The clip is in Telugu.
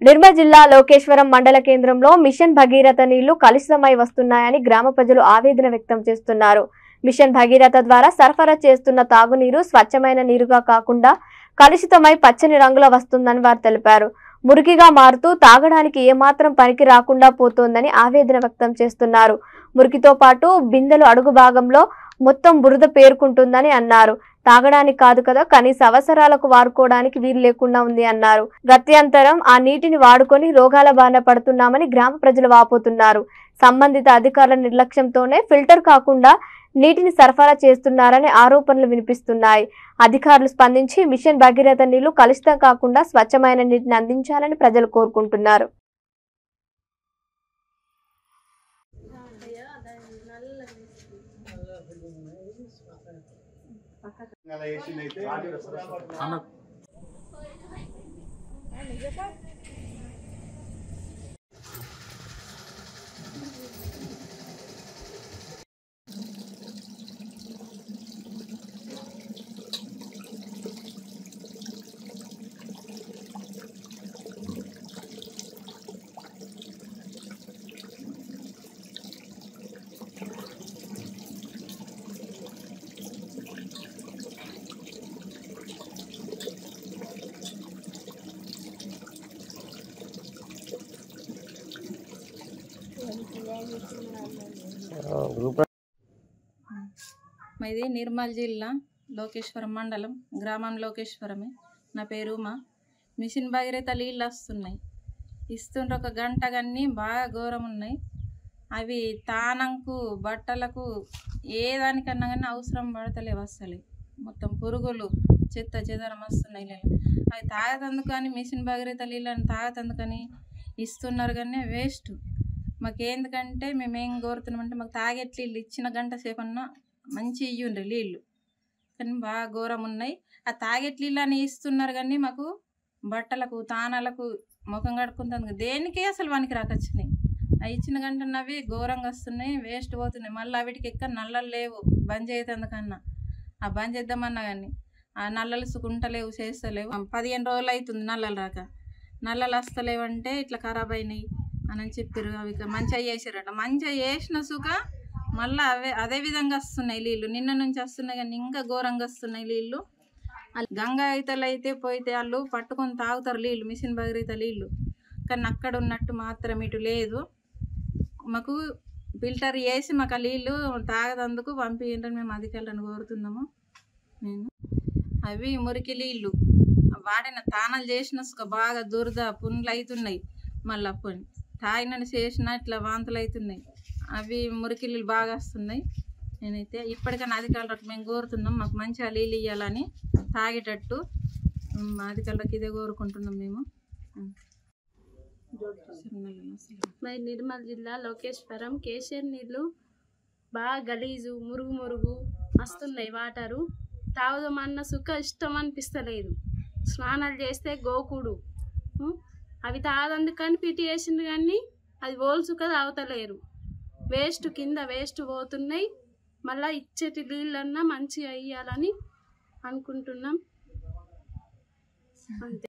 నిర్మల్ జిల్లా లోకేశ్వరం మండల కేంద్రంలో మిషన్ భగీరథ నీళ్లు కలుషితమై వస్తున్నాయని గ్రామ ప్రజలు ఆవేదన వ్యక్తం చేస్తున్నారు. మిషన్ భగీరథ ద్వారా సరఫరా చేస్తున్న తాగునీరు స్వచ్ఛమైన నీరుగా కాకుండా కలుషితమై పచ్చని రంగులో వస్తుందని వారు తెలిపారు. మురికిగా మారుతూ తాగడానికి ఏమాత్రం పనికి రాకుండా పోతోందని ఆవేదన వ్యక్తం చేస్తున్నారు. మురికితో పాటు బిందెలు అడుగు భాగంలో మొత్తం బురద పేరుకుంటుందని అన్నారు. తాగడానికి కాదు కదా, కనీస అవసరాలకు వాడుకోవడానికి వీలు లేకుండా ఉంది అన్నారు. గత్యంతరం ఆ నీటిని వాడుకొని రోగాల బారిన పడుతున్నామని గ్రామ ప్రజలు వాపోతున్నారు. సంబంధిత అధికారుల నిర్లక్ష్యంతోనే ఫిల్టర్ కాకుండా నీటిని సరఫరా చేస్తున్నారని ఆరోపణలు వినిపిస్తున్నాయి. అధికారులు స్పందించి మిషన్ భగీరథ నీళ్లు కలుషితం కాకుండా స్వచ్ఛమైన నీటిని అందించాలని ప్రజలు కోరుకుంటున్నారు. మాది నిర్మల్ జిల్లా లోకేశ్వరం మండలం, గ్రామం లోకేశ్వరమే. నా పేరు ఉమా. మిషన్ భగీరథ నీళ్ళు వస్తున్నాయి, ఇస్తుండ్రు. ఒక గంట కానీ బాగా ఘోరం ఉన్నాయి. అవి తానంకు బట్టలకు ఏ దానికన్నా కానీ అవసరం పడతలేవు అసలు. మొత్తం పురుగులు చెత్త చెదరం వస్తున్నాయి. అవి తాగతందుకు కానీ మిషన్ భగీరథ నీళ్ళని తాగతందుకని ఇస్తున్నారు కానీ వేస్ట్. మాకేందుకంటే మేమేం కోరుతున్నామంటే మాకు తాగేటి నీళ్ళు ఇచ్చిన గంట సేపన్నా మంచి ఇయ్యుండ్రి నీళ్ళు, కానీ బాగా ఘోరం ఉన్నాయి. ఆ తాగేటి నీళ్ళు అని ఇస్తున్నారు కానీ మాకు బట్టలకు తానాలకు ముఖం కడుక్కుంటుంది దేనికి అసలు వానికి రాకొచ్చినాయి. ఆ ఇచ్చిన గంటన్నవి ఘోరంగా వస్తున్నాయి, వేస్ట్ పోతున్నాయి. మళ్ళీ వీటికి ఎక్కడ నల్లలు లేవు బంద్ చేసేందుకన్నా. ఆ బంద్ చేద్దామన్నా కానీ ఆ నల్లలు సుకుంటలేవు, చేస్తలేవు. 15 రోజులు అవుతుంది నల్లలు రాక. నల్లలు వస్తలేవంటే ఇట్లా ఖరాబ్ అయినాయి అని చెప్పారు. అవి మంచిగా చేసారట. మంచిగా చేసిన సుఖ మళ్ళీ అదే విధంగా వస్తున్నాయి నీళ్ళు. నిన్న నుంచి వస్తున్నాయి కానీ ఇంకా ఘోరంగా వస్తున్నాయి నీళ్ళు. గంగా ఈతలు అయితే పోయితే వాళ్ళు పట్టుకొని తాగుతారు నీళ్ళు, మిషన్ భగీరథ నీళ్ళు. కానీ అక్కడ ఉన్నట్టు మాత్రం ఇటు లేదు. మాకు ఫిల్టర్ చేసి మాకు ఆ నీళ్ళు తాగదందుకు పంపించండి మేము అధికారులను కోరుతున్నాము. నేను అవి మురికి నీళ్ళు వాడిన తానాలు చేసిన సుఖ బాగా దురద పుండ్లు అవుతున్నాయి. మళ్ళీ అప్పుడు తాగినని చేసిన ఇట్లా వాంతులు అవుతున్నాయి. అవి మురికి నీళ్ళు బాగా వస్తున్నాయి. నేనైతే ఇప్పటికైనా అధికారులకు మేము కోరుతున్నాం, మాకు మంచిగా నీళ్ళు ఇవ్వాలని తాగేటట్టు అధికారులకు ఇదే కోరుకుంటున్నాం మేము. మరి నిర్మల్ జిల్లా లోకేశ్వరం కేసీఆర్ నీళ్ళు బాగా గలీజు మురుగు వస్తున్నాయి. వాటరు తాగుదామన్న సుఖ ఇష్టం అనిపిస్తలేదు. స్నానాలు చేస్తే గోకుడు అవి తాగదందుకని పిటి వేసింది కానీ అది ఓల్సుక తాగుతలేరు. వేస్ట్ కింద వేస్ట్ పోతున్నాయి. మళ్ళీ ఇచ్చేటి నీళ్ళన్నా మంచిగా అయ్యాలని అనుకుంటున్నాం. అంతే.